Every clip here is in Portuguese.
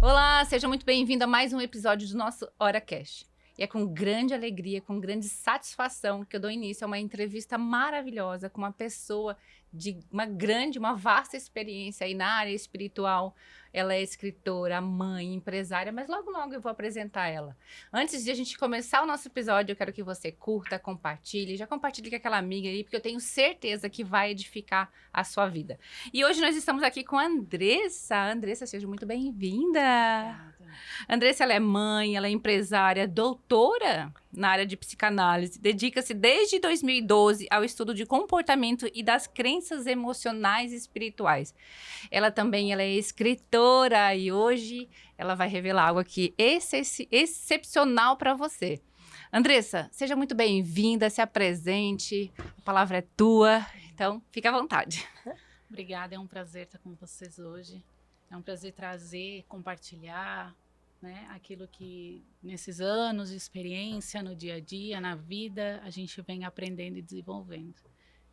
Olá, seja muito bem-vindo a mais um episódio do nosso HoraCast. E é com grande alegria, com grande satisfação que eu dou início a uma entrevista maravilhosa com uma pessoa de uma vasta experiência aí na área espiritual. Ela é escritora, mãe, empresária, mas logo eu vou apresentar ela. Antes de a gente começar o nosso episódio, eu quero que você curta, compartilhe, já compartilhe com aquela amiga aí, porque eu tenho certeza que vai edificar a sua vida. E hoje nós estamos aqui com a Andressa. Andressa, seja muito bem-vinda. Andressa, ela é mãe, ela é empresária, doutora na área de psicanálise, dedica-se desde 2012 ao estudo de comportamento e das crenças emocionais e espirituais. Ela também é escritora e hoje ela vai revelar algo aqui excepcional para você. Andressa, seja muito bem-vinda, se apresente, a palavra é tua, então fica à vontade. Obrigada, é um prazer estar com vocês hoje. É um prazer trazer, compartilhar, né, aquilo que nesses anos de experiência, no dia a dia, na vida, a gente vem aprendendo e desenvolvendo.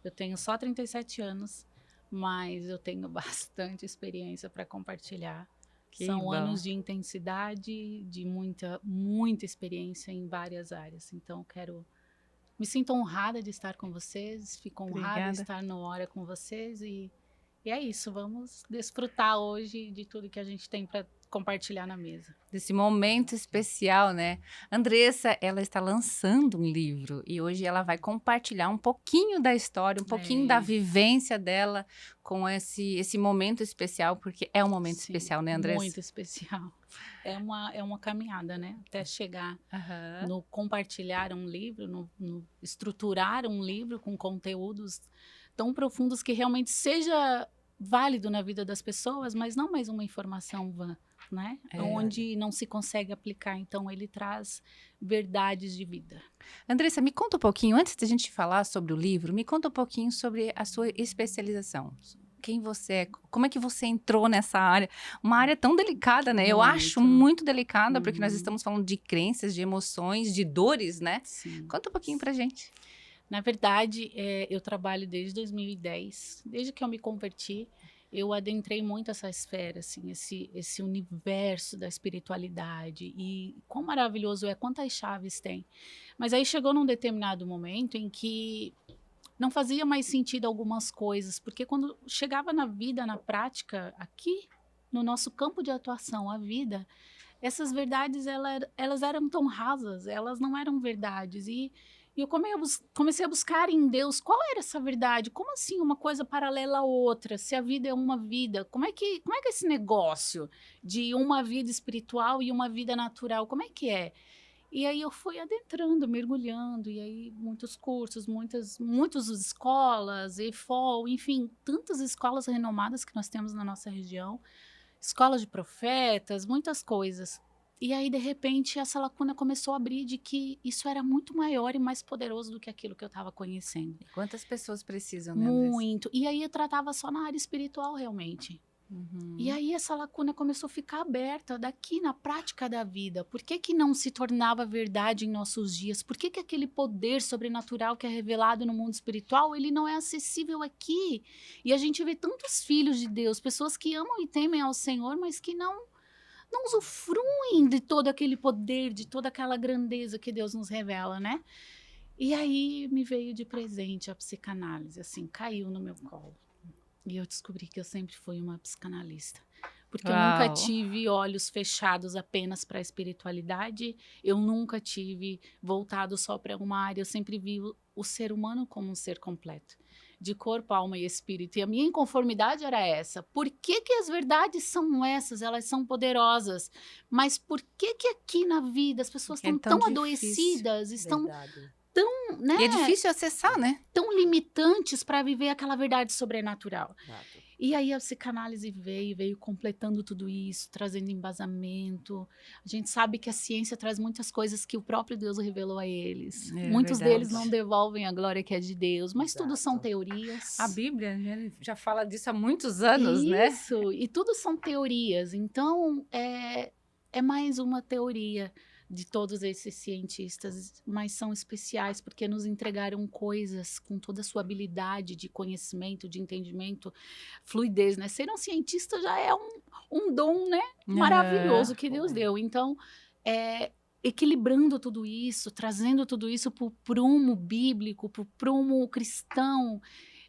Eu tenho só 37 anos, mas eu tenho bastante experiência para compartilhar. São bom. Anos de intensidade, de muita experiência em várias áreas. Então, me sinto honrada de estar com vocês, fico honrada de estar no Hora com vocês e é isso, vamos desfrutar hoje de tudo que a gente tem para compartilhar na mesa. Desse momento especial, né? Andressa, ela está lançando um livro e hoje ela vai compartilhar um pouquinho da história, um pouquinho da vivência dela com esse momento especial, porque é um momento especial, né, Andressa? Muito especial. É uma caminhada, né? Até chegar no compartilhar um livro, no estruturar um livro com conteúdos tão profundos que realmente seja válido na vida das pessoas, mas não mais uma informação vã, né? Onde não se consegue aplicar. Então, ele traz verdades de vida. Andressa, me conta um pouquinho, antes da gente falar sobre o livro, me conta um pouquinho sobre a sua especialização. Quem você é? Como é que você entrou nessa área? Uma área tão delicada, né? Eu acho muito delicada, porque nós estamos falando de crenças, de emoções, de dores, né? Sim. Conta um pouquinho pra gente. Na verdade, eu trabalho desde 2010, desde que eu me converti, eu adentrei muito essa esfera, assim, esse universo da espiritualidade e quão maravilhoso é, quantas chaves tem. Mas aí chegou num determinado momento em que não fazia mais sentido algumas coisas, porque quando chegava na vida, na prática, aqui no nosso campo de atuação, a vida, essas verdades elas eram tão rasas, elas não eram verdades e eu comecei a buscar em Deus qual era essa verdade, como assim uma coisa paralela à outra, se a vida é uma vida, como é que é esse negócio de uma vida espiritual e uma vida natural, como é que é? E aí eu fui adentrando, mergulhando, e aí muitos cursos, muitas escolas, EFOL, enfim, tantas escolas renomadas que nós temos na nossa região, escolas de profetas, muitas coisas. E aí, de repente, essa lacuna começou a abrir de que isso era muito maior e mais poderoso do que aquilo que eu estava conhecendo. E quantas pessoas precisam, né, Andressa? Muito. E aí eu tratava só na área espiritual, realmente. E aí essa lacuna começou a ficar aberta daqui na prática da vida. Por que não se tornava verdade em nossos dias? Por que aquele poder sobrenatural que é revelado no mundo espiritual, ele não é acessível aqui? E a gente vê tantos filhos de Deus, pessoas que amam e temem ao Senhor, mas que não usufruem de todo aquele poder, de toda aquela grandeza que Deus nos revela, né? E aí me veio de presente a psicanálise, assim, caiu no meu colo. E eu descobri que eu sempre fui uma psicanalista. Porque eu nunca tive olhos fechados apenas para a espiritualidade, eu nunca tive voltado só para uma área, eu sempre vi o ser humano como um ser completo, de corpo, alma e espírito. E a minha inconformidade era essa. Por que as verdades são essas? Elas são poderosas. Mas por que aqui na vida as pessoas estão tão adoecidas, estão tão, né? E é difícil acessar, né? Tão limitantes para viver aquela verdade sobrenatural. Exato. E aí a psicanálise veio completando tudo isso, trazendo embasamento. A gente sabe que a ciência traz muitas coisas que o próprio Deus revelou a eles. Muitos deles não devolvem a glória que é de Deus, mas tudo são teorias. A Bíblia já fala disso há muitos anos, né? Isso, e tudo são teorias. Então, é mais uma teoria. de todos esses cientistas, mas são especiais porque nos entregaram coisas com toda a sua habilidade de conhecimento, de entendimento, fluidez, né? Ser um cientista já é um dom, né? Maravilhoso que Deus deu. Então, equilibrando tudo isso, trazendo tudo isso para o prumo bíblico, para o prumo cristão,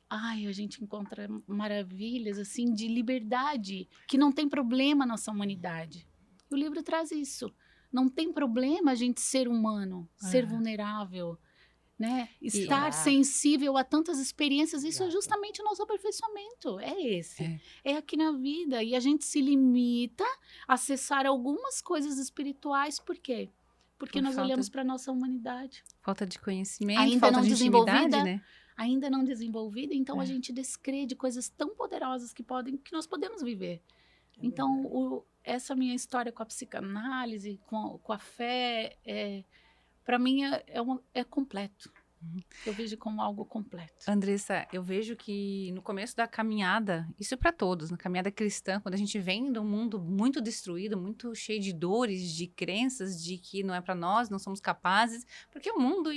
a gente encontra maravilhas, assim, de liberdade, que não tem problema na nossa humanidade. E o livro traz isso. Não tem problema a gente ser humano, ser vulnerável, né? Estar sensível a tantas experiências. Isso é justamente o nosso aperfeiçoamento. É esse. É aqui na vida. E a gente se limita a acessar algumas coisas espirituais. Por quê? Porque nós olhamos para a nossa humanidade. Falta de conhecimento, ainda falta não de desenvolvida, intimidade, né? Ainda não desenvolvida, então a gente descrê de coisas tão poderosas que nós podemos viver. Então, essa minha história com a psicanálise, com a fé, para mim é completo. Eu vejo como algo completo. Andressa, eu vejo que no começo da caminhada, isso é para todos, na caminhada cristã, quando a gente vem de um mundo muito destruído, muito cheio de dores, de crenças, de que não é para nós, não somos capazes, porque o mundo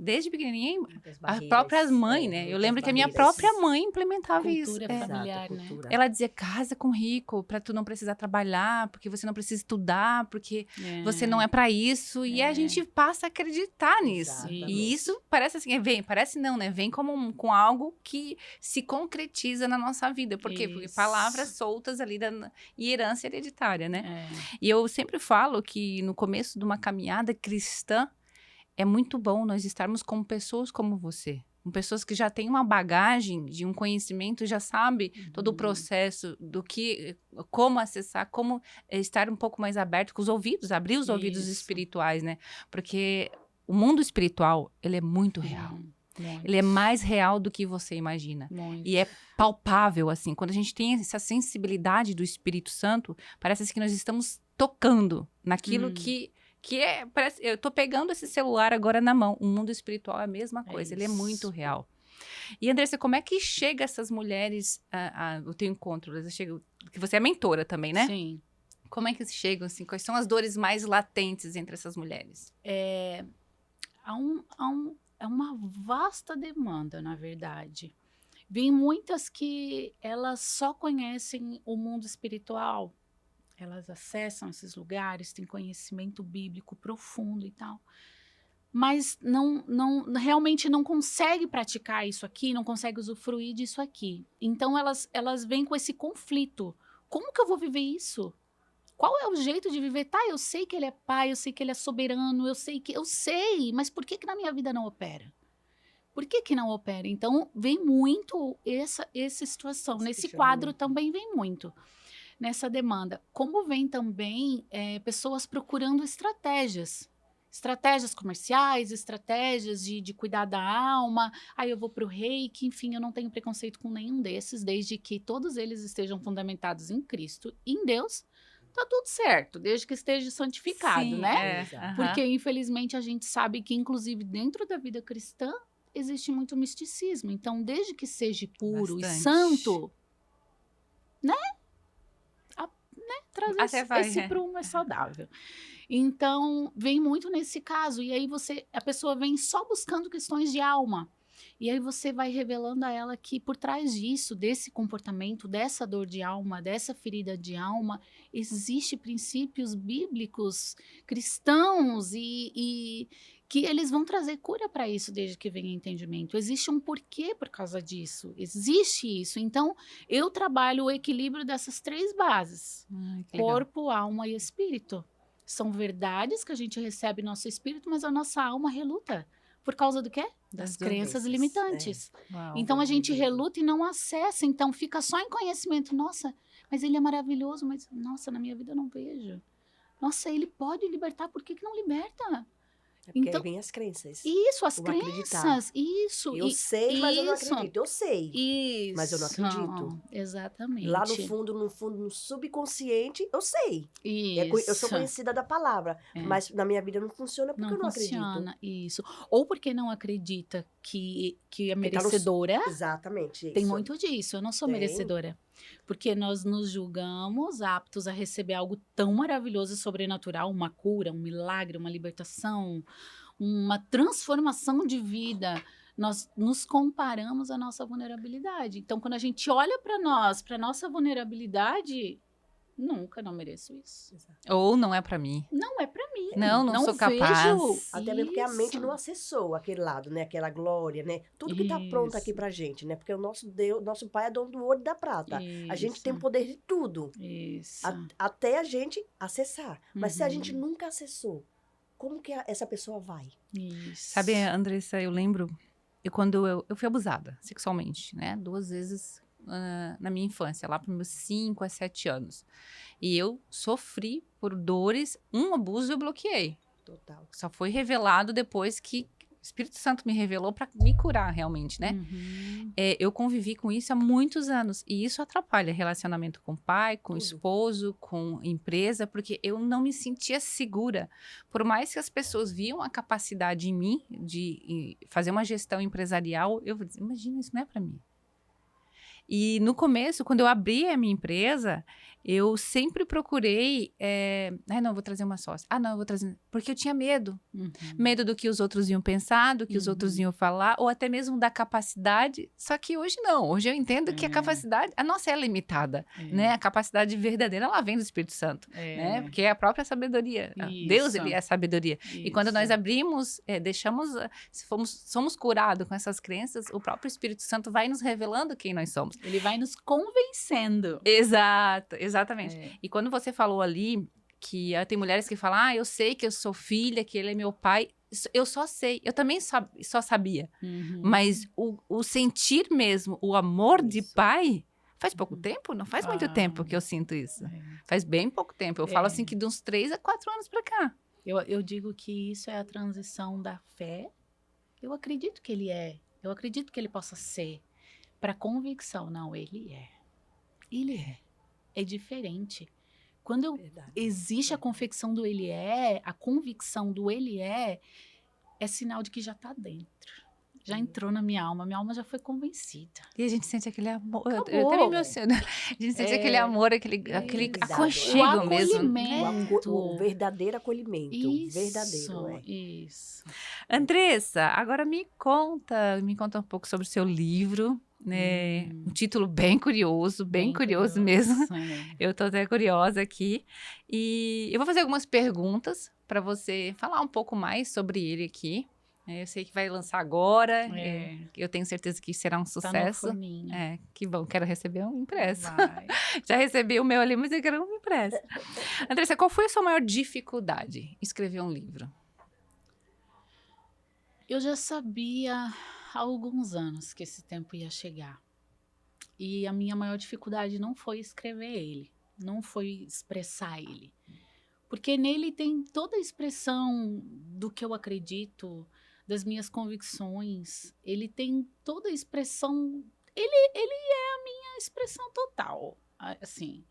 desde pequenininha, as próprias mães, né? Eu lembro que a minha própria mãe implementava isso. Cultura familiar, né? Ela dizia, casa com rico, para tu não precisar trabalhar, porque você não precisa estudar, porque você não é para isso. E a gente passa a acreditar nisso. E isso parece assim, parece não, né? Vem com algo que se concretiza na nossa vida. Por quê? Porque palavras soltas ali e herança hereditária, né? E eu sempre falo que no começo de uma caminhada cristã, é muito bom nós estarmos com pessoas como você. Com pessoas que já têm uma bagagem de um conhecimento, já sabe todo o processo como acessar, como estar um pouco mais aberto com os ouvidos, abrir os ouvidos espirituais, né? Porque o mundo espiritual, ele é muito real. Ele é mais real do que você imagina. E é palpável, assim. Quando a gente tem essa sensibilidade do Espírito Santo, parece assim que nós estamos tocando naquilo parece, eu tô pegando esse celular agora na mão. O mundo espiritual é a mesma coisa, ele é muito real. E, Andressa, como é que chega essas mulheres ao teu encontro? Que você é mentora também, né? Sim. Como é que chegam, assim? Quais são as dores mais latentes entre essas mulheres? Há uma vasta demanda, na verdade. Vem muitas que elas só conhecem o mundo espiritual. Elas acessam esses lugares, têm conhecimento bíblico profundo e tal. Mas realmente não consegue praticar isso aqui, não consegue usufruir disso aqui. Então, elas vêm com esse conflito. Como que eu vou viver isso? Qual é o jeito de viver? Tá, eu sei que ele é pai, eu sei que ele é soberano, eu sei, mas por que na minha vida não opera? Por que não opera? Então, vem muito essa situação. Nesse quadro também vem muito. Nessa demanda. Como vem também pessoas procurando estratégias comerciais, estratégias de cuidar da alma, aí eu vou para o reiki, enfim, eu não tenho preconceito com nenhum desses, desde que todos eles estejam fundamentados em Cristo e em Deus, tá tudo certo, desde que esteja santificado, né? Porque, infelizmente, a gente sabe que, inclusive, dentro da vida cristã, existe muito misticismo, então, desde que seja puro e santo, né? Trazer esse prumo é saudável. Então, vem muito nesse caso. E aí a pessoa vem só buscando questões de alma. E aí você vai revelando a ela que por trás disso, desse comportamento, dessa dor de alma, dessa ferida de alma, existe princípios bíblicos, cristãos e que eles vão trazer cura para isso desde que venha entendimento. Existe um porquê por causa disso. Existe isso. Então, eu trabalho o equilíbrio dessas 3 bases. Corpo, alma e espírito. São verdades que a gente recebe no nosso espírito, mas a nossa alma reluta. Por causa do quê? Das crenças limitantes. Então, a gente reluta e não acessa. Então, fica só em conhecimento. Nossa, mas ele é maravilhoso. Mas, nossa, na minha vida eu não vejo. Nossa, ele pode libertar. Por que não liberta? Porque então, aí vem as crenças. Isso, as crenças. Isso. Eu sei, mas eu não acredito. Eu sei, isso, mas eu não acredito. Exatamente. Lá no fundo, no subconsciente, eu sei. Isso. Eu sou conhecida da palavra, mas na minha vida não funciona porque eu não acredito. Isso. Ou porque não acredita que é merecedora. Exatamente. Tem muito disso. Eu não sou merecedora. Porque nós nos julgamos aptos a receber algo tão maravilhoso e sobrenatural, uma cura, um milagre, uma libertação, uma transformação de vida. Nós nos comparamos à nossa vulnerabilidade. Então, quando a gente olha para nós, para nossa vulnerabilidade, nunca, não mereço isso. Ou não é pra mim. Não é pra mim. Não sou capaz. Até mesmo porque a mente não acessou aquele lado, né? Aquela glória, né? Tudo que tá pronto aqui pra gente, né? Porque o nosso Deus, nosso Pai é dono do ouro e da prata. A gente tem poder de tudo. Isso. Até a gente acessar. Mas se a gente nunca acessou, como que essa pessoa vai? Isso. Sabe, Andressa, eu lembro, quando eu fui abusada sexualmente, né? 2 vezes na minha infância, lá para meus 5 a 7 anos. E eu sofri por dores, um abuso eu bloqueei. Total. Só foi revelado depois que o Espírito Santo me revelou para me curar realmente, né? Eu convivi com isso há muitos anos. E isso atrapalha relacionamento com o pai, com o esposo, com empresa, porque eu não me sentia segura. Por mais que as pessoas viam a capacidade em mim de fazer uma gestão empresarial, eu dizia, imagina, isso não é para mim. E no começo, quando eu abri a minha empresa, eu sempre procurei... não, eu vou trazer uma sócia. Não, eu vou trazer... Porque eu tinha medo. Medo do que os outros iam pensar, do que os outros iam falar, ou até mesmo da capacidade. Só que hoje não. Hoje eu entendo que a capacidade... A nossa é limitada, né? A capacidade verdadeira, ela vem do Espírito Santo, né? Porque é a própria sabedoria. Isso. Deus, ele é a sabedoria. Isso. E quando nós abrimos, somos curados com essas crenças, o próprio Espírito Santo vai nos revelando quem nós somos. Ele vai nos convencendo. Exatamente. E quando você falou ali que tem mulheres que falam, eu sei que eu sou filha, que ele é meu pai, eu só sei, eu também só sabia. Mas o sentir mesmo, o amor de pai, faz pouco tempo? Não faz muito tempo que eu sinto isso. Faz bem pouco tempo. Eu falo assim que de uns 3 a 4 anos pra cá. Eu digo que isso é a transição da fé. Eu acredito que ele é. Eu acredito que ele possa ser. Para convicção, não, ele é. Ele é. É diferente. Quando existe a convicção do ele é, a convicção do ele é sinal de que já está dentro. Já entrou na minha alma já foi convencida. E a gente sente aquele amor. Eu até me emociono. A gente sente aquele amor, aquele aconchego mesmo. O verdadeiro acolhimento. Isso, verdadeiro. Isso. Andressa, agora me conta um pouco sobre o seu livro. Né? Um título bem curioso mesmo. Eu tô até curiosa aqui. E eu vou fazer algumas perguntas para você falar um pouco mais sobre ele aqui. Eu sei que vai lançar agora. Eu tenho certeza que será um sucesso. Tá no forninho. Que bom, quero receber um impresso. Já recebi o meu ali, mas eu quero um impresso. Andressa, qual foi a sua maior dificuldade em escrever um livro? Eu já sabia há alguns anos que esse tempo ia chegar. E a minha maior dificuldade não foi escrever ele, não foi expressar ele. Porque nele tem toda a expressão do que eu acredito, das minhas convicções. Ele tem toda a expressão... Ele é a minha expressão total, assim.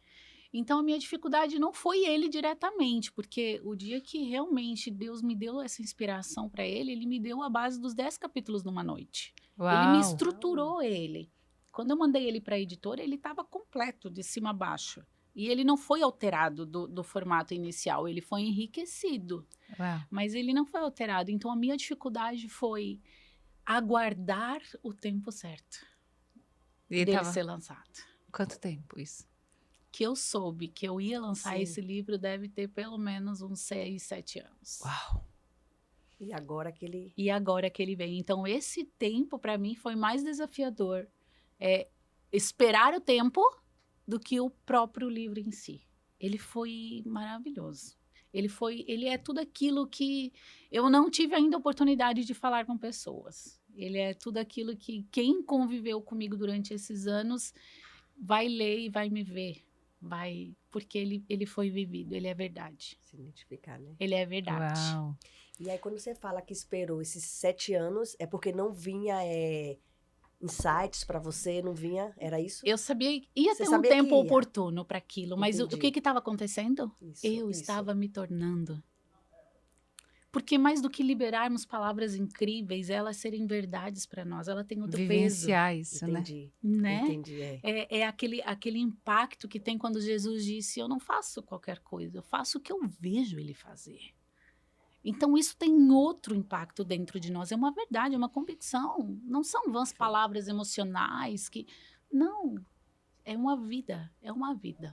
Então, a minha dificuldade não foi ele diretamente, porque o dia que realmente Deus me deu essa inspiração para ele me deu a base dos 10 capítulos numa noite. Uau. Ele me estruturou ele. Quando eu mandei ele para a editora, ele estava completo, de cima a baixo. E ele não foi alterado do formato inicial, ele foi enriquecido. Uau. Mas ele não foi alterado. Então, a minha dificuldade foi aguardar o tempo certo dele ser lançado. Quanto tempo isso? Que eu soube que eu ia lançar esse livro deve ter pelo menos uns 6, 7 anos. Uau! E agora que ele... vem. Então, esse tempo, para mim, foi mais desafiador. Esperar o tempo do que o próprio livro em si. Ele foi maravilhoso. Ele é tudo aquilo que eu não tive ainda a oportunidade de falar com pessoas. Ele é tudo aquilo que quem conviveu comigo durante esses anos vai ler e vai me ver. Porque ele foi vivido, ele é verdade. Se identificar, né? Ele é verdade. Uau. E aí, quando você fala que esperou esses 7 anos, é porque não vinha insights para você, não vinha, era isso? Eu sabia, ia ter um tempo oportuno para aquilo, mas o que estava acontecendo? Eu estava me tornando. Porque mais do que liberarmos palavras incríveis, elas serem verdades para nós, ela tem outro Vivenciar isso, Entendi, né? entendi, É aquele impacto que tem quando Jesus disse, eu não faço qualquer coisa, eu faço o que eu vejo ele fazer. Então isso tem outro impacto dentro de nós, é uma verdade, é uma convicção, não são vãs palavras emocionais que... Não, é uma vida,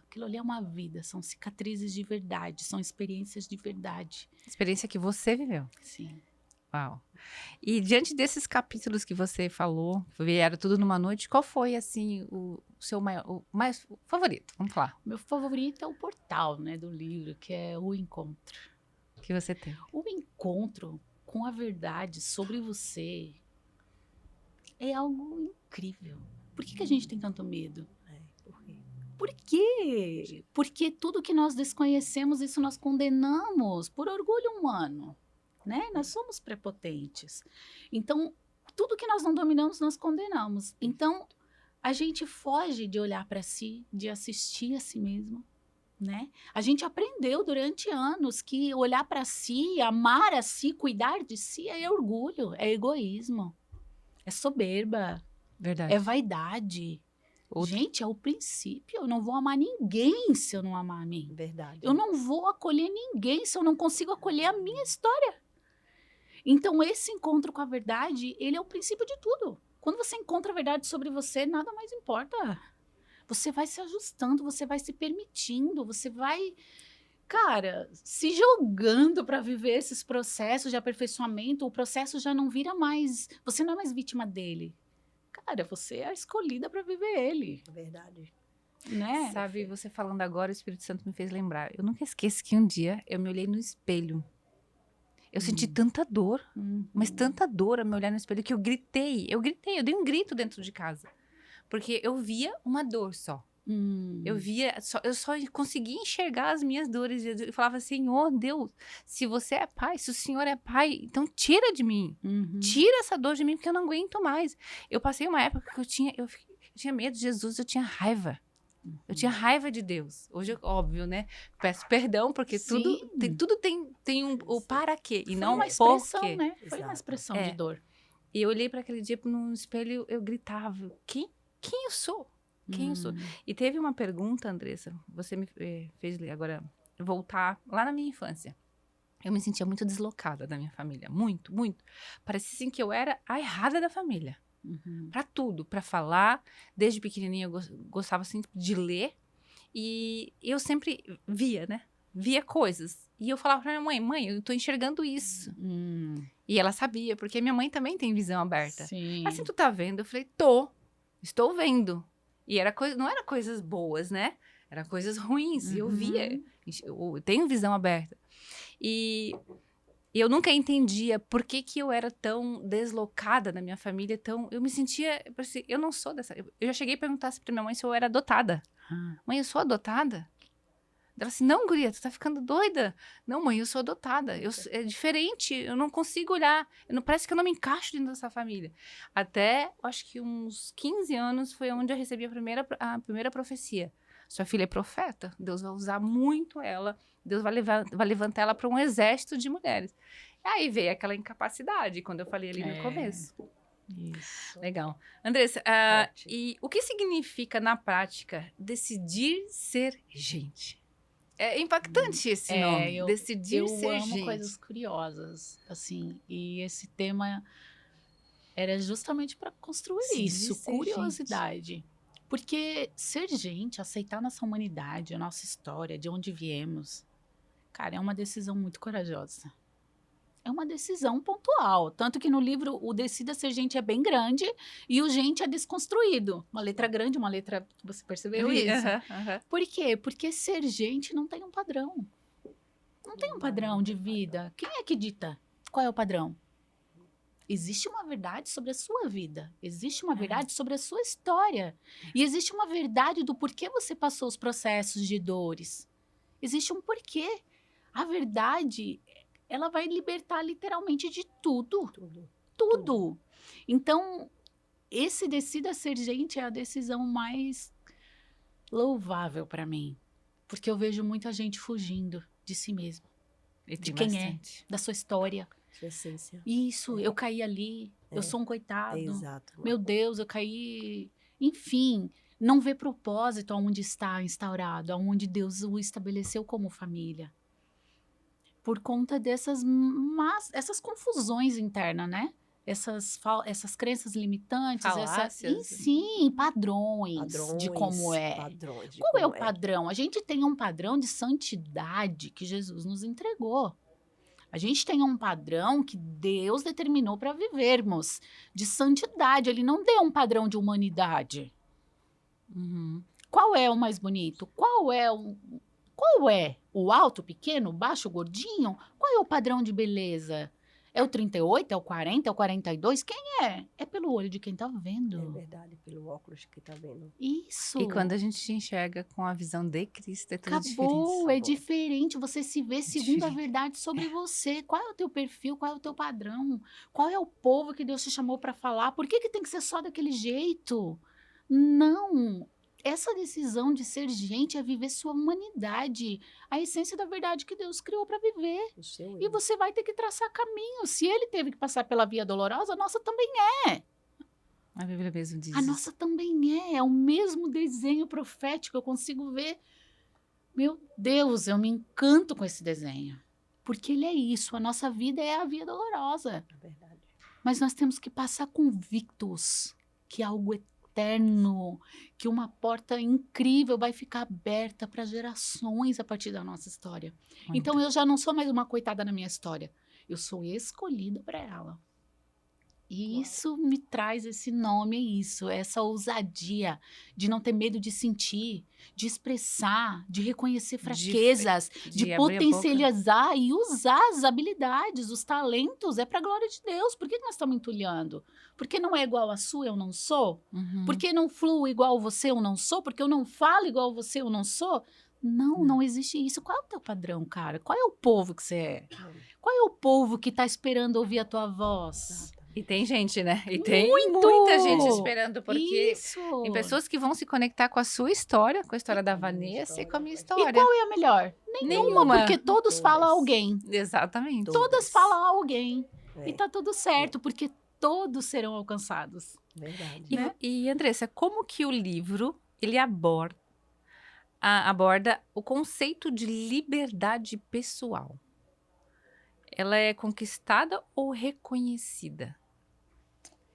aquilo ali é uma vida, são cicatrizes de verdade, são experiências de verdade. Experiência que você viveu. Sim. Uau. E diante desses capítulos que você falou, vieram tudo numa noite, qual foi, assim, o seu o mais favorito? Vamos falar. Meu favorito é o portal, né, do livro, que é o encontro. Que você tem. O encontro com a verdade sobre você é algo incrível. Por que a gente tem tanto medo? Por quê? Porque tudo que nós desconhecemos, isso nós condenamos por orgulho humano, né? Nós somos prepotentes. Então, tudo que nós não dominamos, nós condenamos. Então, a gente foge de olhar para si, de assistir a si mesmo, né? A gente aprendeu durante anos que olhar para si, amar a si, cuidar de si é orgulho, é egoísmo, é soberba, Verdade. é vaidade. Gente, é o princípio. Eu não vou amar ninguém se eu não amar a mim. Verdade. Eu não vou acolher ninguém se eu não consigo acolher a minha história. Então, esse encontro com a verdade, ele é o princípio de tudo. Quando você encontra a verdade sobre você, nada mais importa. Você vai se ajustando, você vai se permitindo, você vai, cara, se jogando para viver esses processos de aperfeiçoamento. O processo já não vira mais... Você não é mais vítima dele. Cara, você é a escolhida para viver ele. Verdade. Né? Sabe, você falando agora, o Espírito Santo me fez lembrar. Eu nunca esqueço que um dia eu me olhei no espelho. Eu senti tanta dor, mas tanta dor a me olhar no espelho que eu gritei. Eu dei um grito dentro de casa. Porque eu via uma dor só. Eu só conseguia enxergar as minhas dores. Eu falava, Senhor, Deus, se você é pai, se o Senhor é pai, então tira de mim. Tira essa dor de mim, porque eu não aguento mais. Eu passei uma época que eu tinha medo de Jesus, eu tinha raiva. Eu tinha raiva de Deus. Hoje, óbvio, né? Peço perdão, porque tudo tem o para quê e não uma o por expressão, quê. né? Foi uma expressão de dor. E eu olhei para aquele dia no espelho, eu gritava, quem eu sou? Quem eu sou? E teve uma pergunta, Andressa, você me fez agora voltar lá na minha infância. Eu me sentia muito deslocada da minha família, muito, muito. Parecia assim que eu era a errada da família. Para tudo, para falar. Desde pequenininha eu gostava sempre de ler. E eu sempre via, né? Via coisas. E eu falava pra minha mãe, eu tô enxergando isso. E ela sabia, porque minha mãe também tem visão aberta. Sim. Assim, tu tá vendo? Eu falei, estou vendo. E não era coisas boas, né? Era coisas ruins. E eu via. Eu tenho visão aberta. E eu nunca entendia por que eu era tão deslocada na minha família. Eu me sentia... Eu não sou dessa... Eu já cheguei a perguntar pra minha mãe se eu era adotada. Mãe, eu sou adotada? Ela assim, não, guria, tu tá ficando doida. Não, mãe, eu sou adotada. É diferente, eu não consigo olhar. Parece que eu não me encaixo dentro dessa família. Até, acho que uns 15 anos foi onde eu recebi a primeira profecia. Sua filha é profeta, Deus vai usar muito ela. Deus vai levantar ela para um exército de mulheres. E aí veio aquela incapacidade, quando eu falei ali no começo. Isso. Legal. Andressa, e o que significa, na prática, decidir ser gente? É impactante esse nome, decidir ser gente. Eu amo coisas curiosas, assim, e esse tema era justamente para construir isso, curiosidade. Gente. Porque ser gente, aceitar nossa humanidade, a nossa história, de onde viemos, cara, é uma decisão muito corajosa. É uma decisão pontual. Tanto que no livro o Decida Ser Gente é bem grande e o gente é desconstruído. Uma letra grande, uma letra... Você percebeu isso? Por quê? Porque ser gente não tem um padrão. Não tem um padrão de vida. Quem é que dita qual é o padrão? Existe uma verdade sobre a sua vida. Existe uma verdade sobre a sua história. E existe uma verdade do porquê você passou os processos de dores. Existe um porquê. A verdade... ela vai libertar literalmente de tudo. Tudo. Então, esse Decida Ser Gente é a decisão mais louvável para mim. Porque eu vejo muita gente fugindo de si mesmo. E de tem quem bastante. é, da sua história. Sua essência. Isso, eu caí ali, eu sou um coitado. Exato. Meu Deus, eu caí. Enfim, não vê propósito aonde está instaurado, aonde Deus o estabeleceu como família. Por conta essas confusões internas, né? Essas crenças limitantes, Falácias. sim, padrões, Padrões de como é. Padrões de Qual é o como padrão? A gente tem um padrão de santidade que Jesus nos entregou. A gente tem um padrão que Deus determinou para vivermos, de santidade. Ele não deu um padrão de humanidade. Uhum. Qual é o mais bonito? Qual é o alto, pequeno, baixo, gordinho? Qual é o padrão de beleza? É o 38, é o 40, é o 42? Quem é? É pelo olho de quem tá É vendo. verdade, pelo óculos que tá vendo. Isso. E quando a gente te enxerga com a visão de Cristo, é tudo Acabou, diferente. é diferente. Você se vê segundo a diferente. verdade sobre você. Qual é o teu perfil? Qual é o teu padrão? Qual é o povo que Deus te chamou para falar? Por que tem que ser só daquele jeito? Não. Essa decisão de ser gente é viver sua humanidade, a essência da verdade que Deus criou para viver. O seu E eu. você vai ter que traçar caminho. Se ele teve que passar pela via dolorosa, a nossa também é. A Bíblia mesmo diz A isso. nossa também é. É o mesmo desenho profético. Eu consigo ver. Meu Deus, eu me encanto com esse desenho. Porque ele é isso. A nossa vida é a via dolorosa. É verdade. Mas nós temos que passar convictos que algo eterno, que uma porta incrível vai ficar aberta para gerações a partir da nossa história. Muito. Então eu já não sou mais uma coitada na minha história. Eu sou escolhida para ela. E isso me traz esse nome, essa ousadia de não ter medo de sentir, de expressar, de reconhecer fraquezas, de abrir a boca. potencializar e usar as habilidades, os talentos. É para a glória de Deus. Por que nós estamos entulhando? Porque não é igual a sua, eu não sou? Uhum. Porque não fluo igual você, eu não sou? Porque eu não falo igual você, eu não sou? Não existe isso. Qual é o teu padrão, cara? Qual é o povo que você é? Qual é o povo que está esperando ouvir a tua voz? Exatamente. E tem gente, né? E tem Muito! muita gente esperando, porque Isso! tem pessoas que vão se conectar com a sua história, com a história da com a minha Vanessa e com a minha história. E história. qual é a melhor? Nenhuma, porque todos Todas. falam alguém. Exatamente. Todas falam alguém. É, E tá tudo certo, porque todos serão alcançados. verdade. E, né? e, Andressa, como que o livro, ele aborda o conceito de liberdade pessoal? Ela é conquistada ou reconhecida?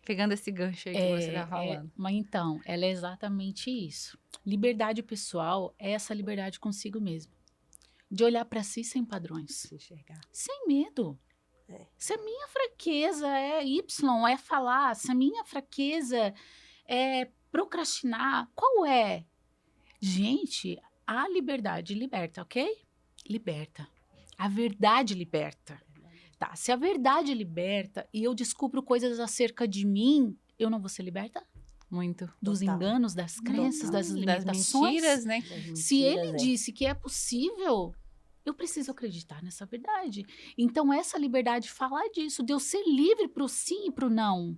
Pegando esse gancho aí que você está falando. Mas então, ela é exatamente isso. Liberdade pessoal é essa liberdade consigo mesmo. De olhar para si sem padrões. Se enxergar. Sem medo. É. Se a minha fraqueza é Y, é falar, se a minha fraqueza é procrastinar, qual é? Gente, a liberdade liberta, ok? Liberta. A verdade liberta. Tá, se a verdade liberta e eu descubro coisas acerca de mim, eu não vou ser liberta? Muito. Dos Total. enganos, das crenças, das Das limitações? mentiras, né? Se ele disse que é possível, eu preciso acreditar nessa verdade. Então, essa liberdade fala disso, de eu ser livre para o sim e para o não.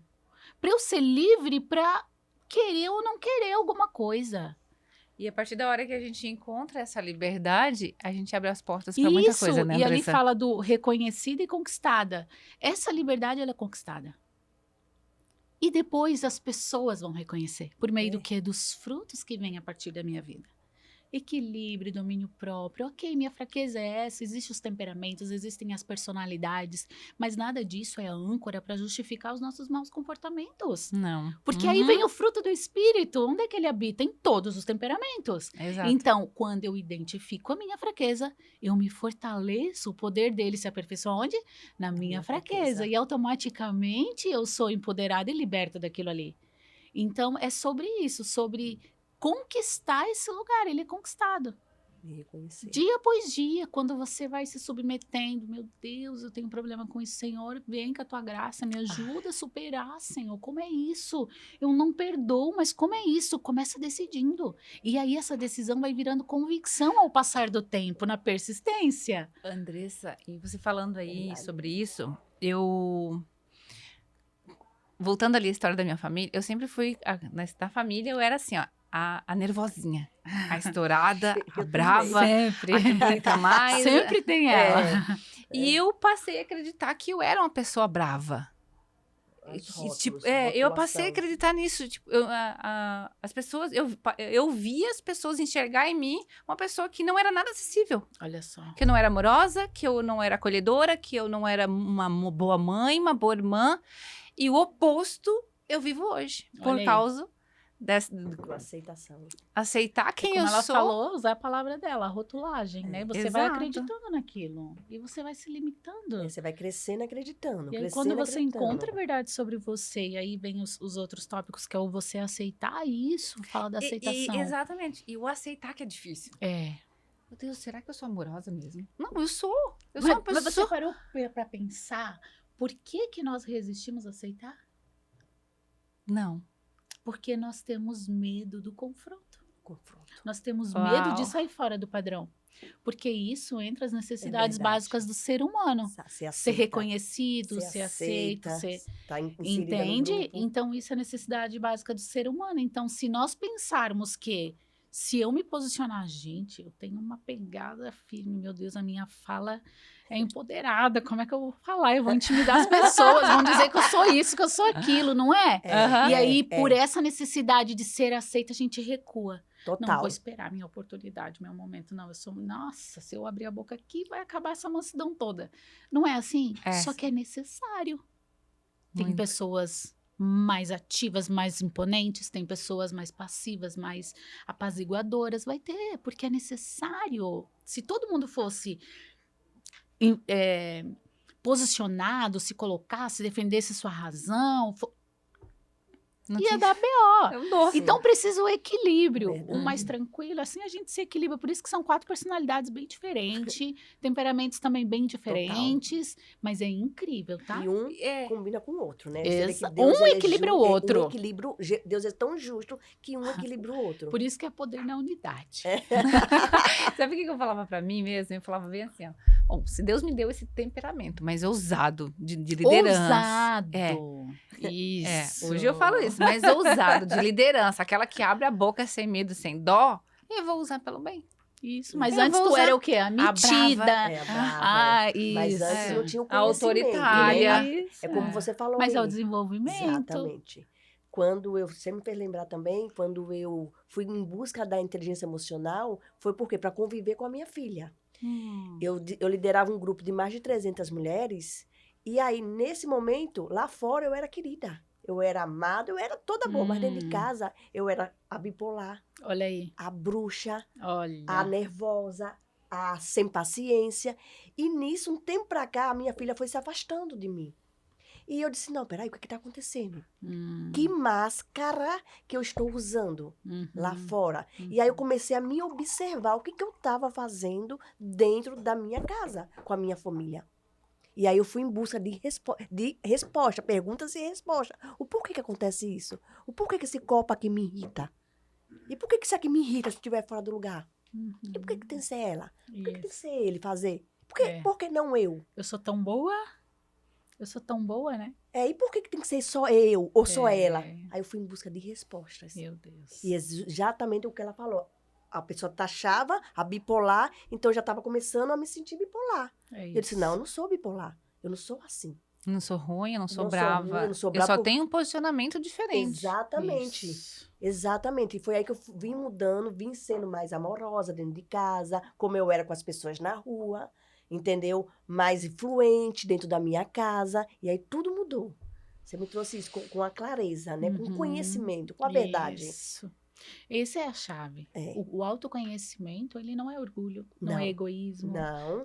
Para eu ser livre para querer ou não querer alguma coisa. E a partir da hora que a gente encontra essa liberdade, a gente abre as portas para muita coisa, né, e ali Andressa? fala do reconhecida e conquistada. Essa liberdade, ela é conquistada. E depois as pessoas vão reconhecer. Por meio do quê? Dos frutos que vêm a partir da minha vida. Equilíbrio, domínio próprio. Ok, minha fraqueza é essa, existem os temperamentos, existem as personalidades, mas nada disso é âncora para justificar os nossos maus comportamentos. Não. Porque aí vem o fruto do espírito. Onde é que ele habita? Em todos os temperamentos. Exato. Então, quando eu identifico a minha fraqueza, eu me fortaleço, o poder dele se aperfeiçoa onde? Na minha fraqueza. E automaticamente eu sou empoderada e liberta daquilo ali. Então, é sobre isso, sobre conquistar esse lugar. Ele é conquistado. Me reconhecer. Dia após dia, quando você vai se submetendo, meu Deus, eu tenho um problema com isso, Senhor, vem com a tua graça, me ajuda a superar, Senhor, como é isso? Eu não perdoo, mas como é isso? Começa decidindo. E aí essa decisão vai virando convicção ao passar do tempo, na persistência. Andressa, e você falando aí Verdade. sobre isso, voltando ali à história da minha família, eu sempre fui, na família eu era assim, ó, a nervosinha, a estourada, a Eu brava, Sempre. a que grita mais. Sempre tem ela. E eu passei a acreditar que eu era uma pessoa brava. Eu passei a acreditar nisso. Tipo, as pessoas, eu via as pessoas enxergar em mim uma pessoa que não era nada acessível. Olha só. Que eu não era amorosa, que eu não era acolhedora, que eu não era uma boa mãe, uma boa irmã. E o oposto eu vivo hoje. Por causa aceitação. Aceitar quem eu ela sou. Falou, usar a palavra dela, a rotulagem, né? Você vai acreditando naquilo. E você vai se limitando. Você vai crescendo acreditando. E aí, quando você encontra a verdade sobre você, e aí vem os outros tópicos, que é o você aceitar isso, fala da aceitação. Exatamente. E o aceitar que é difícil. Meu Deus, será que eu sou amorosa mesmo? Não, eu sou. Eu sou uma pessoa. Mas você parou pra pensar por que nós resistimos a aceitar? Não. Porque nós temos medo do confronto. Nós temos medo de sair fora do padrão. Porque isso entra as necessidades básicas do ser humano. Ser reconhecido, ser aceito, tá entende? Então, isso é a necessidade básica do ser humano. Então, se nós pensarmos que se eu me posicionar, gente, eu tenho uma pegada firme, meu Deus, a minha fala é empoderada, como é que eu vou falar? Eu vou intimidar as pessoas, vão dizer que eu sou isso, que eu sou aquilo, não é? E aí, por essa necessidade de ser aceita, a gente recua. Total. Não vou esperar minha oportunidade, meu momento, não. Nossa, se eu abrir a boca aqui, vai acabar essa mansidão toda. Não é assim? Só que é necessário. Tem pessoas mais ativas, mais imponentes, tem pessoas mais passivas, mais apaziguadoras, vai ter, porque é necessário. Se todo mundo fosse posicionado, se colocasse, defendesse sua razão, ia dar B.O. Então precisa o equilíbrio, o mais tranquilo, assim a gente se equilibra. Por isso que são 4 personalidades bem diferentes, temperamentos também bem diferentes, mas é incrível, tá? E um combina com o outro, né? Um equilibra o outro. Deus é tão justo que um equilibra o outro. Por isso que é poder na unidade. Sabe o que eu falava pra mim mesmo? Eu falava bem assim, ó. Bom, se Deus me deu esse temperamento, mas ousado de liderança. Ousado. Isso. Hoje eu falo isso, mas ousado, de liderança. Aquela que abre a boca sem medo, sem dó. Eu vou usar pelo bem. Isso, mas antes tu era o quê? A metida. Isso. Mas antes não tinha o conhecimento. A autoritária. Né? É como você falou. Mas é o desenvolvimento. Exatamente. Você me fez lembrar também, quando eu fui em busca da inteligência emocional, foi por quê? Para conviver com a minha filha. Eu liderava um grupo de mais de 300 mulheres, e aí, nesse momento, lá fora, eu era querida. Eu era amada, eu era toda boa, mas dentro de casa, eu era a bipolar. Olha aí. A bruxa. Olha. A nervosa, a sem paciência. E nisso, um tempo pra cá, a minha filha foi se afastando de mim. E eu disse, não, peraí, o que está acontecendo? Que máscara que eu estou usando lá fora? E aí eu comecei a me observar o que eu estava fazendo dentro da minha casa, com a minha família. E aí eu fui em busca de resposta, perguntas e respostas. O porquê que acontece isso? O porquê que esse copo aqui me irrita? E por que isso aqui me irrita se estiver fora do lugar? E por que tem que ser ela? Por que tem que ser ele fazer? Por que não eu? Eu sou tão boa? Eu sou tão boa, né? E por que tem que ser só eu ou só ela? Aí eu fui em busca de respostas. Meu Deus. E exatamente o que ela falou. A pessoa taxava a bipolar, então eu já estava começando a me sentir bipolar. Eu disse, não, eu não sou bipolar. Eu não sou assim. Eu não sou ruim, eu não sou brava. Eu só tenho um posicionamento diferente. Exatamente. Isso. Exatamente. E foi aí que eu vim mudando, vim sendo mais amorosa dentro de casa, como eu era com as pessoas na rua. Entendeu? Mais influente dentro da minha casa. E aí tudo mudou. Você me trouxe isso com a clareza, né? Com conhecimento, com a verdade. Isso. Essa é a chave. O autoconhecimento, ele não é orgulho, não é egoísmo.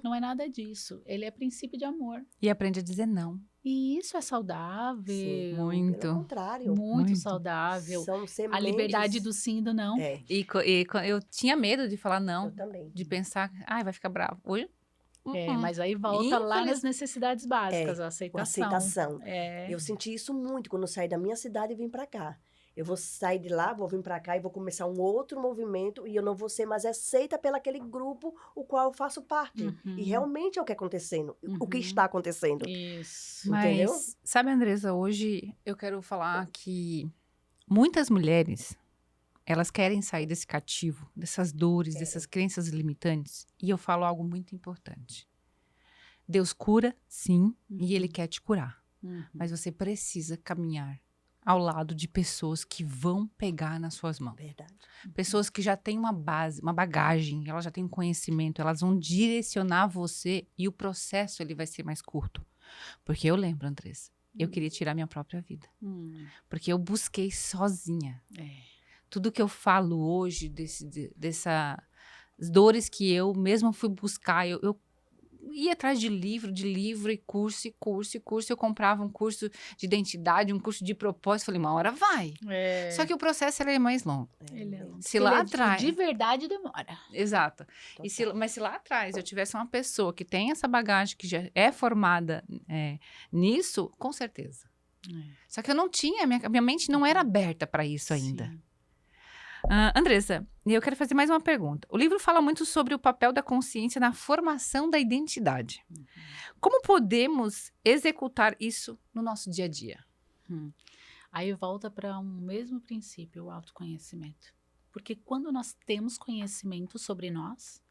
Não é nada disso. Ele é princípio de amor. E aprende a dizer não. E isso é saudável. Sim, muito. Pelo contrário. Muito saudável. São sementes. A liberdade do sim e do não. E eu tinha medo de falar não. Eu também. De pensar, vai ficar bravo. Hoje... mas aí volta lá nas necessidades básicas, a aceitação. A aceitação. Eu senti isso muito quando eu saí da minha cidade e vim pra cá. Eu vou sair de lá, vou vir pra cá e vou começar um outro movimento e eu não vou ser mais aceita pelo aquele grupo o qual eu faço parte. E realmente é o que é acontecendo, o que está acontecendo. Isso. Entendeu? Mas, sabe, Andressa, hoje eu quero falar que muitas mulheres, elas querem sair desse cativo, dessas dores, dessas crenças limitantes. E eu falo algo muito importante. Deus cura, sim, e Ele Uhum. quer te curar. Uhum. Mas você precisa caminhar ao lado de pessoas que vão pegar nas suas mãos. Verdade. Pessoas que já têm uma base, uma bagagem, elas já têm um conhecimento, elas vão direcionar você e o processo ele vai ser mais curto. Porque eu lembro, Andressa, eu queria tirar minha própria vida. Porque eu busquei sozinha. É. Tudo que eu falo hoje, dessas dores que eu mesma fui buscar, eu ia atrás de livro e curso. Eu comprava um curso de identidade, um curso de propósito. Falei, uma hora vai. Só que o processo ele é mais longo. Ele é longo. Se Ele lá é atrás... de verdade demora. Exato. Mas se lá atrás eu tivesse uma pessoa que tem essa bagagem, que já é formada nisso, com certeza. Só que eu não tinha, minha mente não era aberta para isso ainda. Sim. Andressa, eu quero fazer mais uma pergunta. O livro fala muito sobre o papel da consciência na formação da identidade. Como podemos executar isso no nosso dia a dia? Aí volta para um mesmo princípio, o autoconhecimento. Porque quando nós temos conhecimento sobre nós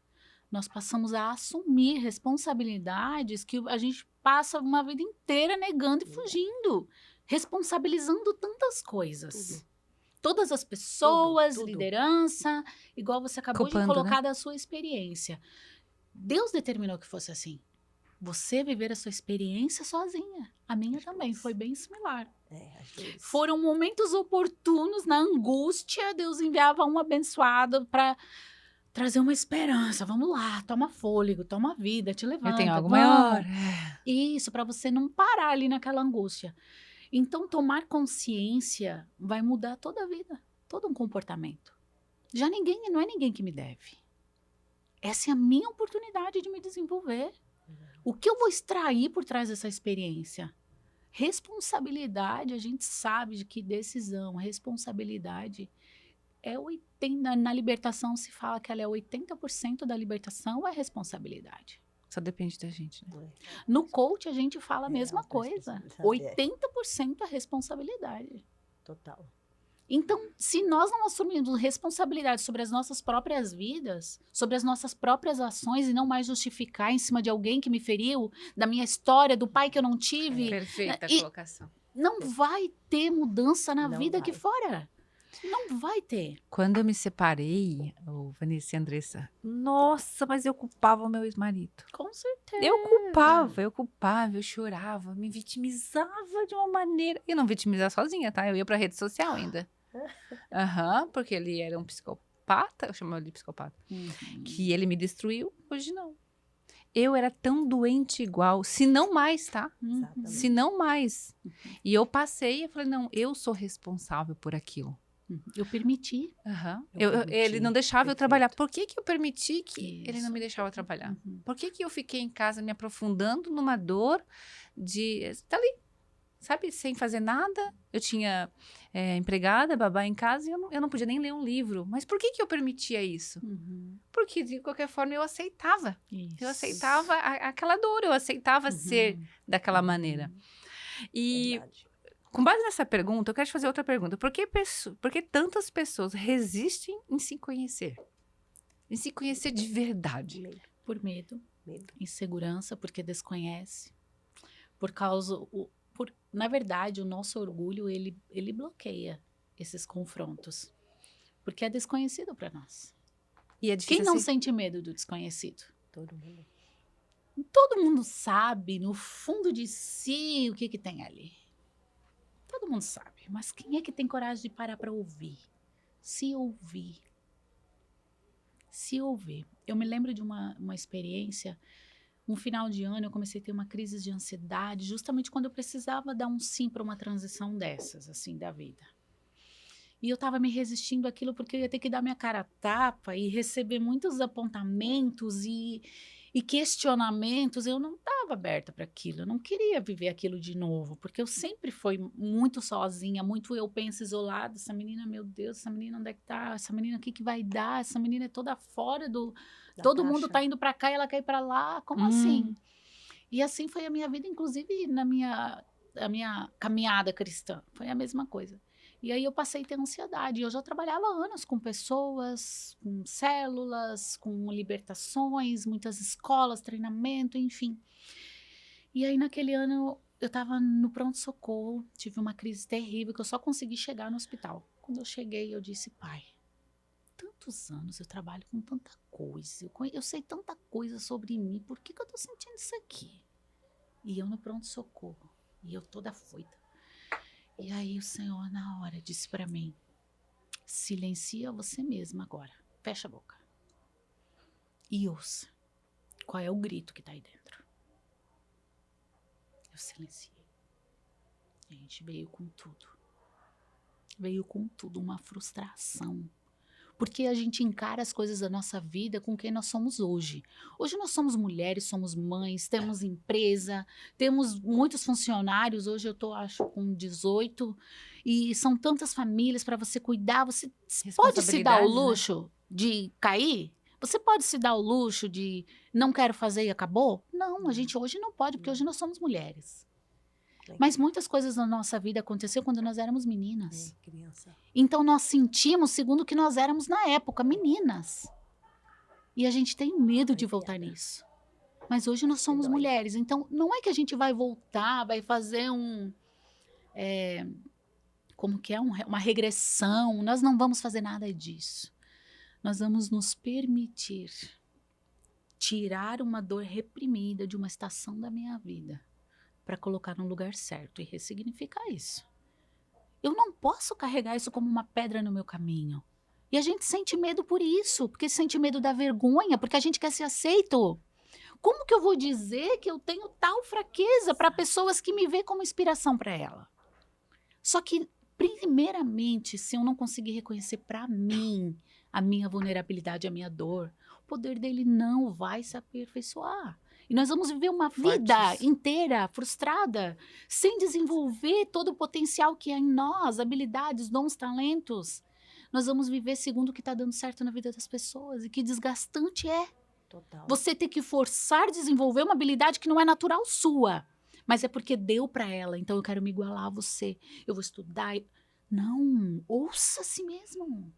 passamos a assumir responsabilidades que a gente passa uma vida inteira negando e fugindo, responsabilizando tantas coisas. Tudo. Todas as pessoas, Tudo. liderança, igual você acabou Culpando, de colocar né? da sua experiência. Deus determinou que fosse assim. Você viver a sua experiência sozinha. A minha também foi bem similar. Às vezes. Foram momentos oportunos, na angústia, Deus enviava um abençoado para trazer uma esperança. Vamos lá, toma fôlego, toma vida, te levanta. Eu tenho algo vamos. maior. Isso, para você não parar ali naquela angústia. Então, tomar consciência vai mudar toda a vida, todo um comportamento. Já não é ninguém que me deve. Essa é a minha oportunidade de me desenvolver. O que eu vou extrair por trás dessa experiência? Responsabilidade, a gente sabe de que decisão, responsabilidade é 80%, na libertação se fala que ela é 80% da libertação é responsabilidade. Só depende da gente, né? No coach a gente fala a mesma coisa. responsabilidade, 80% é responsabilidade. Total. Então, se nós não assumirmos responsabilidade sobre as nossas próprias vidas, sobre as nossas próprias ações e não mais justificar em cima de alguém que me feriu, da minha história, do pai que eu não tive, Perfeita E- colocação. não vai ter mudança na Não vida vai. aqui fora. Não vai ter. Quando eu me separei, Vanessa e Andressa, nossa, mas eu culpava o meu ex-marido. Com certeza. Eu culpava, eu chorava, me vitimizava de uma maneira. Eu não vitimizava sozinha, tá? Eu ia pra rede social ainda. Porque ele era um psicopata, eu chamo ele de psicopata, que ele me destruiu, hoje não. Eu era tão doente igual, se não mais, tá? Exatamente. Se não mais. E eu passei e falei, não, eu sou responsável por aquilo. Eu permiti. Eu Ele permiti. não deixava eu Perfeito. trabalhar. Por que que eu permiti que ele não Isso. me deixava trabalhar? Uhum. Por que que eu fiquei em casa me aprofundando numa dor de... Tá ali, sabe? Sem fazer nada. Eu tinha empregada, babá em casa e eu não podia nem ler um livro. Mas por que que eu permitia isso? Uhum. Porque, de qualquer forma, eu aceitava. Isso. Eu aceitava aquela dor. Eu aceitava ser daquela maneira. E... Verdade. Com base nessa pergunta, eu quero te fazer outra pergunta. Por que tantas pessoas resistem em se conhecer? Em se conhecer de verdade? Medo. Por medo, Medo. insegurança, porque desconhece. Por causa... na verdade, o nosso orgulho, ele bloqueia esses confrontos. Porque é desconhecido para nós. E é difícil Quem não assim? sente medo do desconhecido? Todo mundo. Todo mundo sabe, no fundo de si, o que que tem ali. Todo mundo sabe. Mas quem é que tem coragem de parar para ouvir? Se ouvir. Se ouvir. Eu me lembro de uma experiência, um final de ano, eu comecei a ter uma crise de ansiedade, justamente quando eu precisava dar um sim para uma transição dessas, assim, da vida. E eu estava me resistindo àquilo porque eu ia ter que dar minha cara a tapa e receber muitos apontamentos e questionamentos. Eu não estava aberta para aquilo, eu não queria viver aquilo de novo, porque eu sempre fui muito sozinha, muito eu penso isolada. Essa menina, meu Deus, essa menina onde é que tá? Essa menina, o que que vai dar? Essa menina é toda fora do... Da Todo caixa. mundo tá indo para cá e ela quer ir para lá, como assim? E assim foi a minha vida, inclusive a minha caminhada cristã, foi a mesma coisa. E aí eu passei a ter ansiedade. Eu já trabalhava há anos com pessoas, com células, com libertações, muitas escolas, treinamento, enfim. E aí naquele ano eu estava no pronto-socorro, tive uma crise terrível que eu só consegui chegar no hospital. Quando eu cheguei, eu disse, pai, tantos anos eu trabalho com tanta coisa, eu sei tanta coisa sobre mim, por que eu tô sentindo isso aqui? E eu no pronto-socorro, e eu toda afoita. E aí o Senhor, na hora, disse para mim, silencia você mesma agora, fecha a boca. E ouça, qual é o grito que tá aí dentro? Eu silenciei. A gente veio com tudo. Veio com tudo, uma frustração. Porque a gente encara as coisas da nossa vida com quem nós somos hoje. Hoje nós somos mulheres, somos mães, temos empresa, temos muitos funcionários. Hoje eu tô, acho, com 18. E são tantas famílias para você cuidar. Você pode se dar o luxo de cair? Você pode se dar o luxo de não quero fazer e acabou? Não, a gente hoje não pode, porque hoje nós somos mulheres. Mas muitas coisas na nossa vida aconteceram quando nós éramos meninas. Criança. Então nós sentimos segundo o que nós éramos na época, meninas. E a gente tem medo de voltar nisso. Mas hoje nós somos mulheres. Então não é que a gente vai voltar, vai fazer uma regressão. Nós não vamos fazer nada disso. Nós vamos nos permitir tirar uma dor reprimida de uma estação da minha vida para colocar no lugar certo e ressignificar isso. Eu não posso carregar isso como uma pedra no meu caminho. E a gente sente medo por isso, porque sente medo da vergonha, porque a gente quer ser aceito. Como que eu vou dizer que eu tenho tal fraqueza para pessoas que me veem como inspiração para ela? Só que, primeiramente, se eu não conseguir reconhecer para mim a minha vulnerabilidade, a minha dor, o poder dele não vai se aperfeiçoar. E nós vamos viver uma vida inteira frustrada, sem desenvolver todo o potencial que há em nós, habilidades, dons, talentos. Nós vamos viver segundo o que está dando certo na vida das pessoas. E que desgastante é. Total. Você ter que forçar desenvolver uma habilidade que não é natural sua. Mas é porque deu para ela, então eu quero me igualar a você. Eu vou estudar. Não, ouça a si mesmo.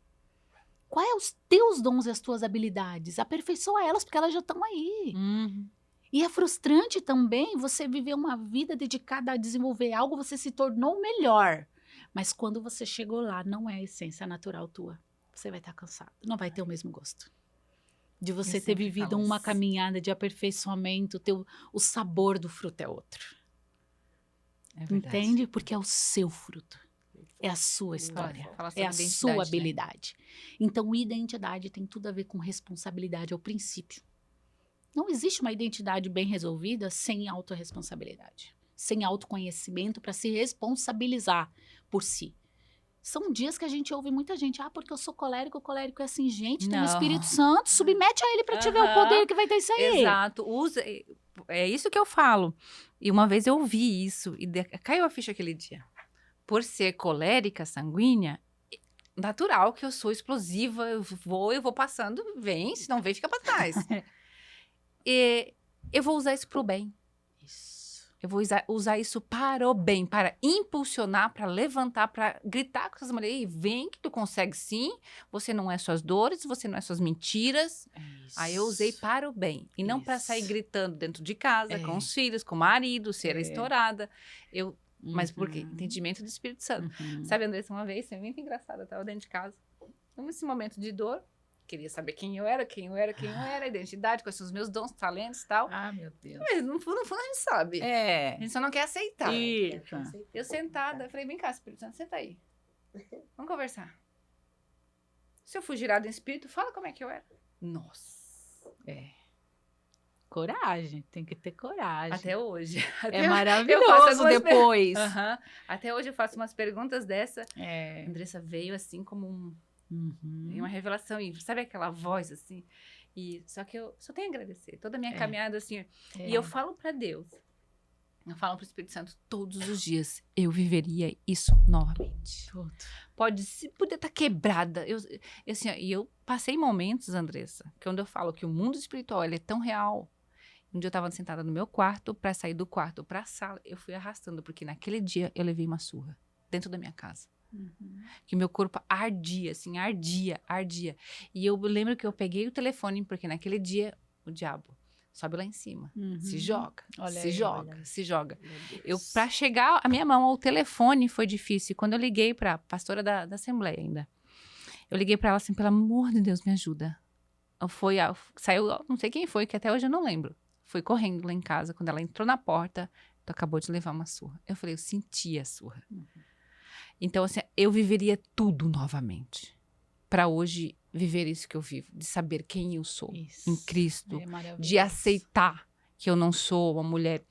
Quais são os teus dons e as tuas habilidades? Aperfeiçoa elas, porque elas já estão aí. E é frustrante também você viver uma vida dedicada a desenvolver algo, você se tornou melhor. Mas quando você chegou lá, não é a essência natural tua. Você vai estar cansado, não vai ter o mesmo gosto. De você ter vivido uma caminhada de aperfeiçoamento, o sabor do fruto é outro. Entende? Porque é o seu fruto. É a sua história. É a sua habilidade. Né? Então, identidade tem tudo a ver com responsabilidade, é o princípio. Não existe uma identidade bem resolvida sem autorresponsabilidade. Sem autoconhecimento para se responsabilizar por si. São dias que a gente ouve muita gente, porque eu sou colérico, o colérico é assim, gente, tem o Espírito Santo, submete a ele para te ver o poder que vai ter isso aí. Exato, é isso que eu falo. E uma vez eu ouvi isso, e caiu a ficha aquele dia. Por ser colérica, sanguínea, natural que eu sou explosiva, eu vou passando, vem, se não vem, fica para trás. E eu vou usar isso pro bem. Eu vou usar isso para o bem, para impulsionar, para levantar, para gritar com essas mulheres. Vem que tu consegue sim, você não é suas dores, você não é suas mentiras. Aí eu usei para o bem. E não para sair gritando dentro de casa, com os filhos, com o marido, ser estourada. Mas por quê? Entendimento do Espírito Santo. Sabe, Andressa, uma vez, foi muito engraçado, eu estava dentro de casa. Nesse momento de dor, queria saber quem eu era, identidade, quais são os meus dons, talentos e tal. Meu Deus. Mas no fundo, a gente sabe. A gente só não quer aceitar. Eu sentada, falei, vem cá, Espírito Santo, senta aí. Vamos conversar. Se eu fui girado em espírito, fala como é que eu era. Nossa. Coragem, tem que ter coragem. Até hoje. É maravilhoso depois. Até hoje eu faço umas perguntas dessa. Andressa veio assim como uma revelação. E sabe aquela voz assim? Só que eu só tenho a agradecer. Toda a minha caminhada assim. E eu falo para Deus. Eu falo para o Espírito Santo todos os dias. Eu viveria isso novamente. Tudo. Poder estar quebrada. E eu passei momentos, Andressa, que quando eu falo que o mundo espiritual ele é tão real. Um dia eu estava sentada no meu quarto, para sair do quarto para a sala, eu fui arrastando, porque naquele dia eu levei uma surra dentro da minha casa. Que meu corpo ardia, assim, ardia. E eu lembro que eu peguei o telefone, porque naquele dia, o diabo sobe lá em cima, se joga, Olha se aí, joga, olha. se joga. Meu Eu, Deus. pra chegar a minha mão ao telefone foi difícil. Quando eu liguei pra pastora da Assembleia ainda, eu liguei pra ela assim, pelo amor de Deus, me ajuda. Saiu, não sei quem foi, que até hoje eu não lembro. Foi correndo lá em casa, quando ela entrou na porta, tu acabou de levar uma surra. Eu falei, eu senti a surra. Então, assim, eu viveria tudo novamente. Pra hoje, viver isso que eu vivo. De saber quem eu sou Isso. em Cristo. É maravilhoso. De aceitar que eu não sou uma mulher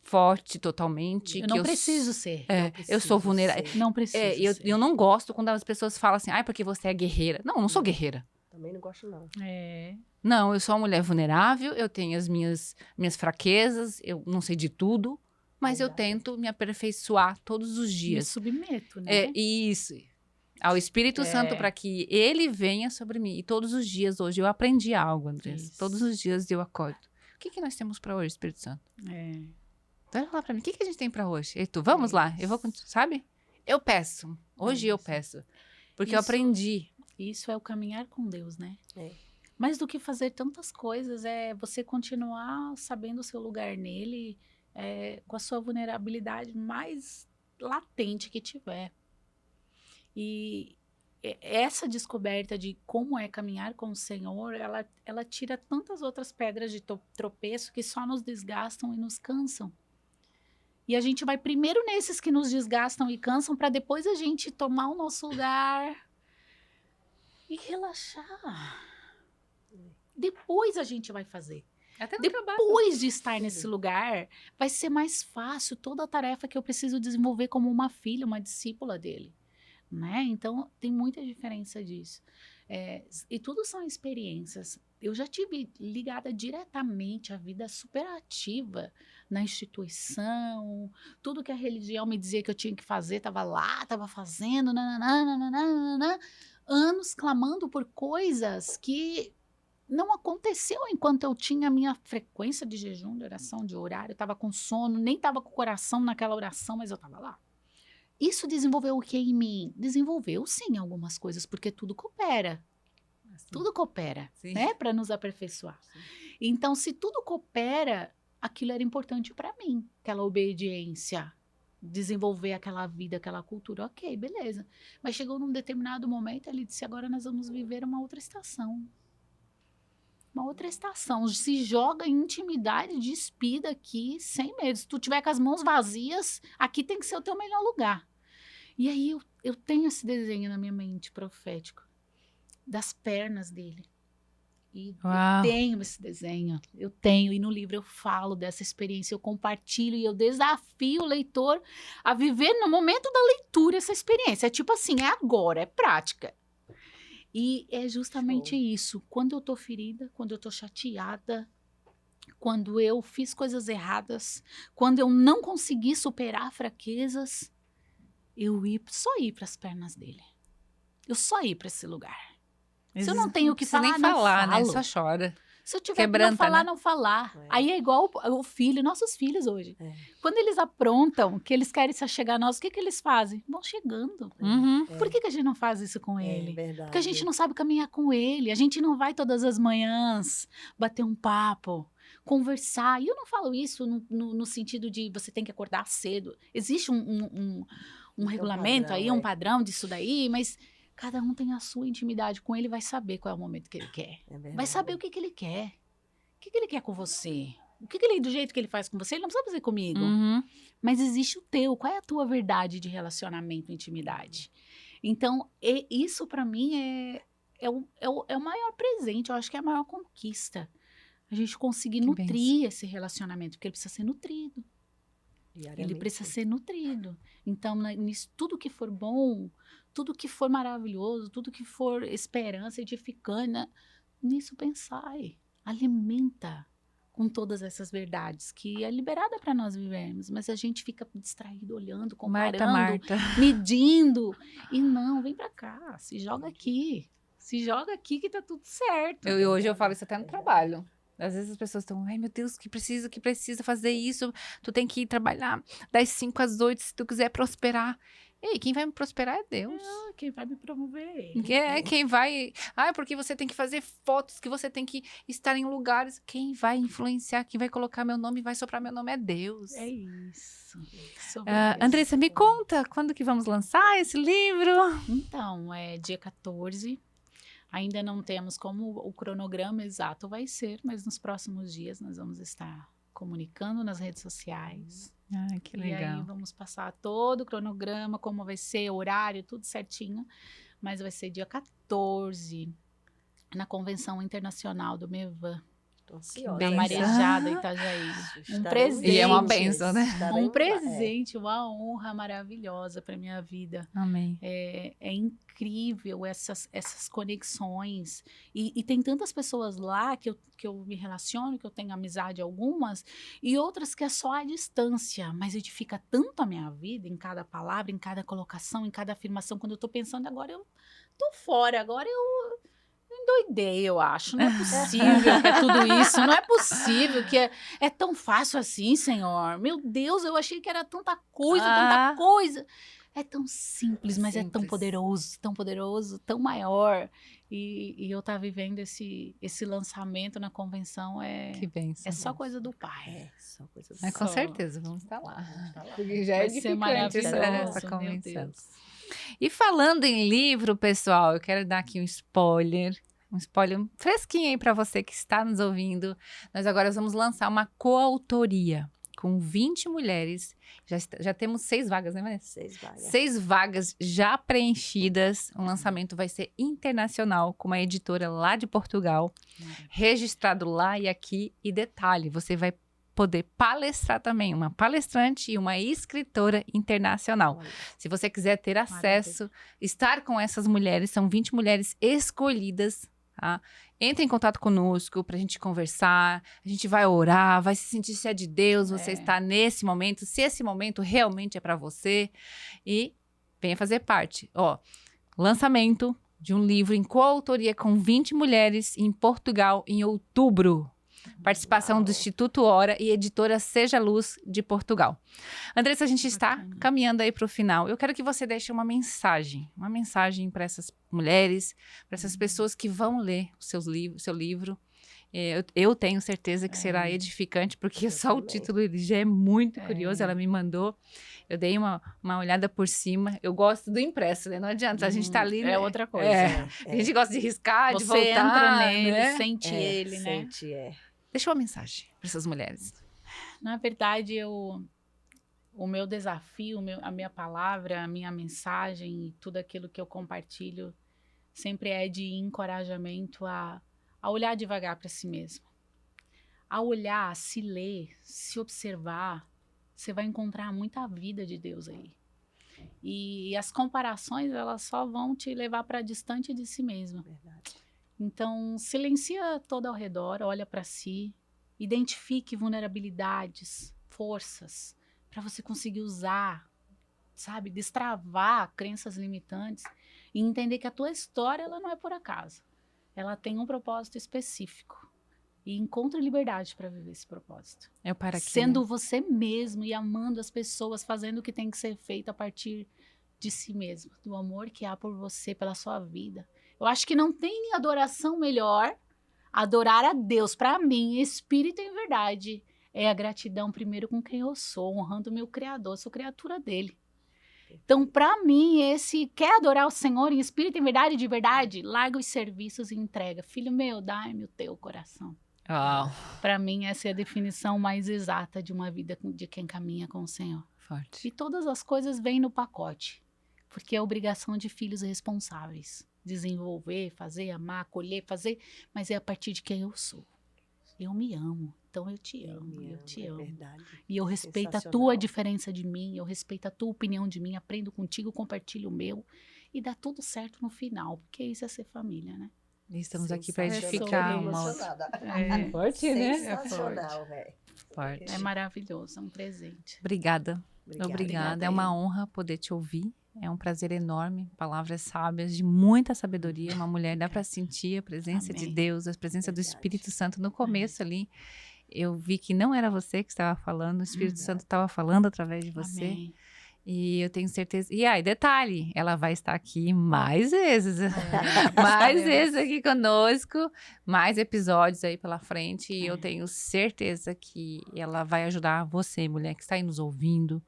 forte totalmente. Eu que não preciso ser. É, Não eu sou preciso vulnerável. ser. Não preciso ser. Eu não gosto quando as pessoas falam assim, porque você é guerreira. Não, eu não sou guerreira. Também não gosto, não. É. Não, eu sou uma mulher vulnerável, eu tenho as minhas fraquezas, eu não sei de tudo, mas eu Ainda bem. tento me aperfeiçoar todos os Me dias. submeto, né? É isso. Ao Espírito Santo para que ele venha sobre mim. E todos os dias hoje eu aprendi algo, Andressa. Isso. Todos os dias eu acordo. O que nós temos para hoje, Espírito Santo? É. Vai falar para mim, o que a gente tem para hoje? E tu, vamos lá, eu vou, sabe? Eu peço. Hoje eu peço. Porque eu Isso. aprendi. Isso é o caminhar com Deus, né? É. Mais do que fazer tantas coisas, é você continuar sabendo o seu lugar nele, com a sua vulnerabilidade mais latente que tiver. E essa descoberta de como é caminhar com o Senhor, ela tira tantas outras pedras de tropeço que só nos desgastam e nos cansam. E a gente vai primeiro nesses que nos desgastam e cansam, para depois a gente tomar o nosso lugar e relaxar. Depois a gente vai fazer. Até no Depois de estar nesse lugar, vai ser mais fácil toda a tarefa que eu preciso desenvolver como uma filha, uma discípula dele. Né? Então, tem muita diferença disso. E tudo são experiências. Eu já tive ligada diretamente à vida superativa na instituição. Tudo que a religião me dizia que eu tinha que fazer, estava lá, estava fazendo, nananana, anos clamando por coisas que não aconteceu enquanto eu tinha a minha frequência de jejum, de oração, de horário. Eu estava com sono, nem estava com o coração naquela oração, mas eu estava lá. Isso desenvolveu o que em mim? Desenvolveu, sim, algumas coisas, porque tudo coopera. Assim. Tudo coopera, Sim. né? Para nos aperfeiçoar. Então, se tudo coopera, aquilo era importante para mim. Aquela obediência, desenvolver aquela vida, aquela cultura. Ok, beleza. Mas chegou num determinado momento, ele disse, agora nós vamos viver uma outra estação. Uma outra estação. Se joga em intimidade, despida aqui, sem medo. Se tu tiver com as mãos vazias, aqui tem que ser o teu melhor lugar. E aí eu tenho esse desenho na minha mente profético das pernas dele. E Uau. eu tenho esse desenho. Eu tenho. E no livro eu falo dessa experiência, eu compartilho e eu desafio o leitor a viver no momento da leitura essa experiência. É tipo assim, é agora, é prática. E é justamente isso. Quando eu tô ferida, quando eu tô chateada, quando eu fiz coisas erradas, quando eu não consegui superar fraquezas, eu só ir para as pernas dele. Eu só ir para esse lugar. Se eu não tenho o que precisa falar, nem não falar, né? falo. Só chora. Se eu tiver Quebranta, que não falar, né? não falar. É. Aí é igual o filho, nossos filhos hoje. É. Quando eles aprontam, que eles querem se achegar a nós, o que eles fazem? Vão chegando. Uhum. Por que a gente não faz isso com ele? É verdade. Porque a gente não sabe caminhar com ele. A gente não vai todas as manhãs bater um papo, conversar. E eu não falo isso no sentido de você tem que acordar cedo. Existe um regulamento padrão, aí, um padrão disso daí, mas cada um tem a sua intimidade com ele, vai saber qual é o momento que ele quer. É verdade. Vai saber o que ele quer. O que ele quer com você. O que ele, do jeito que ele faz com você, ele não precisa fazer comigo. Uhum. Mas existe o teu. Qual é a tua verdade de relacionamento, intimidade? Então, isso para mim é o maior presente. Eu acho que é a maior conquista. A gente conseguir Que nutrir esse relacionamento, porque ele precisa ser nutrido. Diariamente. Ele precisa ser nutrido. Então, nisso, tudo que for bom, tudo que for maravilhoso, tudo que for esperança, edificante, nisso pensai. Alimenta com todas essas verdades que é liberada para nós vivermos, mas a gente fica distraído, olhando, comparando, Marta. medindo. E não, vem para cá, se joga aqui. Se joga aqui que tá tudo certo. Hoje eu falo isso até no trabalho. Às vezes as pessoas estão, ai meu Deus, que precisa fazer isso. Tu tem que ir trabalhar das 5 às 8 se tu quiser prosperar. Ei, quem vai me prosperar é Deus. Quem vai me promover é ele. Quem vai... porque você tem que fazer fotos, que você tem que estar em lugares. Quem vai influenciar, quem vai colocar meu nome, vai soprar meu nome é Deus. É isso. Andressa, me conta, quando que vamos lançar esse livro? Então, é dia 14. Ainda não temos como o cronograma exato vai ser, mas nos próximos dias nós vamos estar comunicando nas redes sociais. Que legal. E aí vamos passar todo o cronograma, como vai ser, horário, tudo certinho. Mas vai ser dia 14, na Convenção Internacional do MEVAN. Da Marejada, Itajaí. Um presente. E é uma bênção, né? Um presente, uma honra maravilhosa para minha vida. Amém. É incrível essas conexões. E tem tantas pessoas lá que eu me relaciono, que eu tenho amizade algumas, e outras que é só à distância, mas edifica tanto a minha vida, em cada palavra, em cada colocação, em cada afirmação. Quando eu tô pensando, agora eu tô fora, agora eu endoidei, eu acho. Não é possível que é tudo isso. Não é possível que é tão fácil assim, Senhor. Meu Deus, eu achei que era tanta coisa, tanta coisa. É tão simples, mas é tão poderoso, tão maior. E eu estar vivendo esse lançamento na convenção que bênção, é só coisa do Pai. Só coisa do Pai. Com certeza, vamos estar lá. Porque já é edificante essa convenção. E falando em livro, pessoal, eu quero dar aqui um spoiler fresquinho aí para você que está nos ouvindo. Nós agora vamos lançar uma coautoria com 20 mulheres. Já temos 6 vagas, né, Vanessa? 6 vagas. 6 vagas já preenchidas. O lançamento vai ser internacional, com uma editora lá de Portugal, registrado lá e aqui. E detalhe, você vai poder palestrar também, uma palestrante e uma escritora internacional. Se você quiser ter acesso, estar com essas mulheres, são 20 mulheres escolhidas, tá? Entre em contato conosco pra gente conversar, a gente vai orar, vai se sentir se é de Deus, você está nesse momento, se esse momento realmente é para você, e venha fazer parte. Lançamento de um livro em coautoria com 20 mulheres em Portugal em outubro. Participação do Instituto Hora e editora Seja Luz de Portugal. Andressa, a gente está caminhando aí para o final. Eu quero que você deixe uma mensagem para essas mulheres, para essas pessoas que vão ler o seu livro. Eu tenho certeza que será edificante, porque só o título ele já é muito curioso. Ela me mandou, eu dei uma olhada por cima. Eu gosto do impresso, né? Não adianta, a gente tá ali... É outra coisa. A gente gosta de riscar, de voltar. Você entra nele, né? sente ele, né? Sente, Deixa uma mensagem para essas mulheres. Na verdade, o meu desafio, a minha palavra, a minha mensagem e tudo aquilo que eu compartilho sempre é de encorajamento a olhar devagar para si mesmo. A olhar, a se ler, se observar, você vai encontrar muita vida de Deus aí. E as comparações, elas só vão te levar para distante de si mesmo. Verdade. Então, silencia todo ao redor, olha para si, identifique vulnerabilidades, forças, para você conseguir usar, sabe, destravar crenças limitantes e entender que a tua história ela não é por acaso. Ela tem um propósito específico. E encontre liberdade para viver esse propósito. Sendo você mesmo e amando as pessoas, fazendo o que tem que ser feito a partir de si mesmo, do amor que há por você, pela sua vida. Eu acho que não tem adoração melhor, adorar a Deus, para mim, espírito em verdade, é a gratidão primeiro com quem eu sou, honrando o meu Criador, sou criatura dele. Então, para mim, quer adorar o Senhor em espírito em verdade, de verdade, larga os serviços e entrega. Filho meu, dai-me o teu coração. Para mim, essa é a definição mais exata de uma vida de quem caminha com o Senhor. Forte. E todas as coisas vêm no pacote, porque é obrigação de filhos responsáveis. Desenvolver, fazer, amar, acolher, fazer, mas é a partir de quem eu sou. Eu me amo, então eu te amo, eu te amo. Verdade. E eu respeito a tua diferença de mim, eu respeito a tua opinião de mim, aprendo contigo, compartilho o meu e dá tudo certo no final, porque isso é ser família, né? E estamos aqui para edificar uma outra. Forte, né? Sensacional, velho. Forte. É maravilhoso, é um presente. Obrigada. É uma honra poder te ouvir. É um prazer enorme, palavras sábias, de muita sabedoria. Uma mulher, dá para sentir a presença de Deus, a presença do Espírito Santo. No começo ali, eu vi que não era você que estava falando, o Espírito Santo estava falando através de você. Amém. E eu tenho certeza. E aí, detalhe, ela vai estar aqui mais vezes. Mais vezes aqui conosco. Mais episódios aí pela frente. E eu tenho certeza que ela vai ajudar você, mulher que está aí nos ouvindo.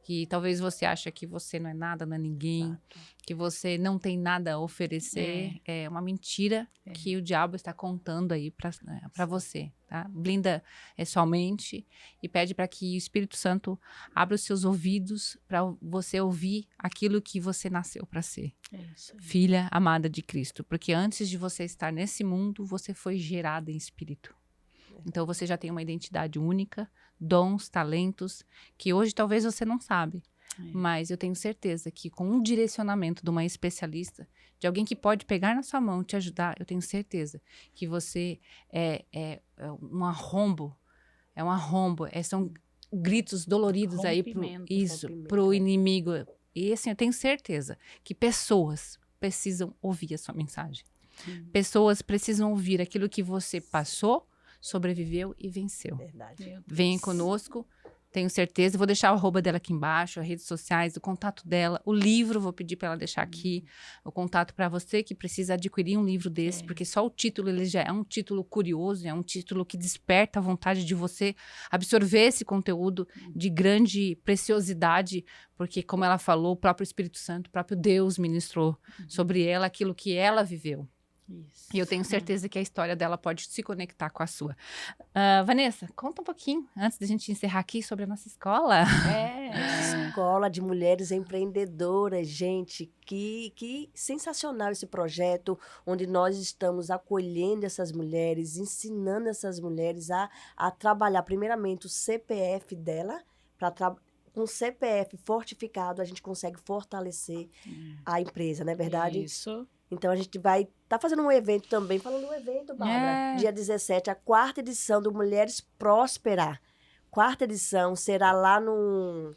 Que talvez você ache que você não é nada, não é ninguém. Exato. Que você não tem nada a oferecer. É uma mentira que o diabo está contando aí para você, tá? Blinda sua mente e pede para que o Espírito Santo abra os seus ouvidos para você ouvir aquilo que você nasceu para ser. É isso aí. Filha amada de Cristo. Porque antes de você estar nesse mundo, você foi gerada em espírito. Então você já tem uma identidade única, dons, talentos, que hoje talvez você não sabe. Mas eu tenho certeza que com um direcionamento de uma especialista, de alguém que pode pegar na sua mão e te ajudar, eu tenho certeza que você é um arrombo. É um arrombo. São gritos doloridos aí pro inimigo. E assim, eu tenho certeza que pessoas precisam ouvir a sua mensagem. Pessoas precisam ouvir aquilo que você passou, sobreviveu e venceu. Verdade. Venha conosco, tenho certeza. Vou deixar o arroba dela aqui embaixo, as redes sociais, o contato dela, o livro, vou pedir para ela deixar aqui, o contato para você que precisa adquirir um livro desse, porque só o título ele já é um título curioso, é um título que desperta a vontade de você absorver esse conteúdo de grande preciosidade, porque como ela falou, o próprio Espírito Santo, o próprio Deus ministrou sobre ela aquilo que ela viveu. Isso. E eu tenho certeza que a história dela pode se conectar com a sua. Vanessa, conta um pouquinho, antes da gente encerrar aqui, sobre a nossa escola. Escola de Mulheres Empreendedoras, gente, que sensacional esse projeto, onde nós estamos acolhendo essas mulheres, ensinando essas mulheres a trabalhar, primeiramente, o CPF dela, com o CPF fortificado, a gente consegue fortalecer a empresa, não é verdade? Isso. Então, a gente vai estar fazendo um evento também, falando do evento, Bárbara. Dia 17, a 4ª edição do Mulheres Prósperas. 4ª edição será lá no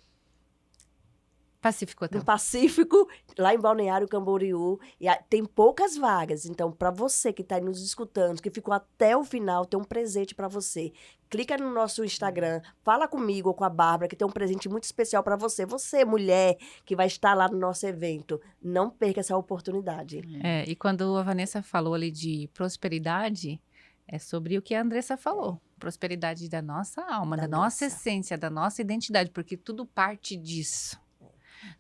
Pacífico, no Pacífico, lá em Balneário Camboriú. E tem poucas vagas. Então, para você que está nos escutando, que ficou até o final, tem um presente para você. Clica no nosso Instagram, fala comigo ou com a Bárbara, que tem um presente muito especial para você. Você, mulher, que vai estar lá no nosso evento. Não perca essa oportunidade. E quando a Vanessa falou ali de prosperidade, é sobre o que a Andressa falou. Prosperidade da nossa alma, da nossa essência, da nossa identidade, porque tudo parte disso.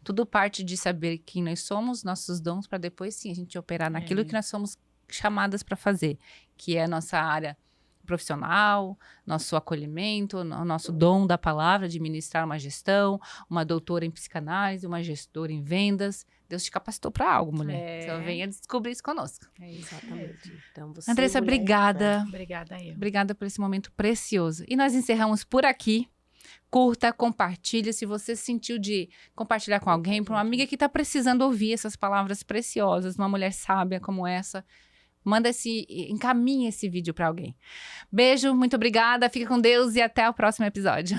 Tudo parte de saber quem nós somos, nossos dons, para depois sim a gente operar naquilo que nós somos chamadas para fazer, que é a nossa área profissional, nosso acolhimento, nosso dom da palavra, de ministrar uma gestão, uma doutora em psicanálise, uma gestora em vendas. Deus te capacitou para algo, mulher. Só venha descobrir isso conosco. Exatamente. Então, você, Andressa, mulher, obrigada. Obrigada eu. Obrigada por esse momento precioso. E nós encerramos por aqui. Curta, compartilha. Se você sentiu de compartilhar com alguém, para uma amiga que está precisando ouvir essas palavras preciosas, uma mulher sábia como essa, encaminhe esse vídeo para alguém. Beijo, muito obrigada, fica com Deus e até o próximo episódio.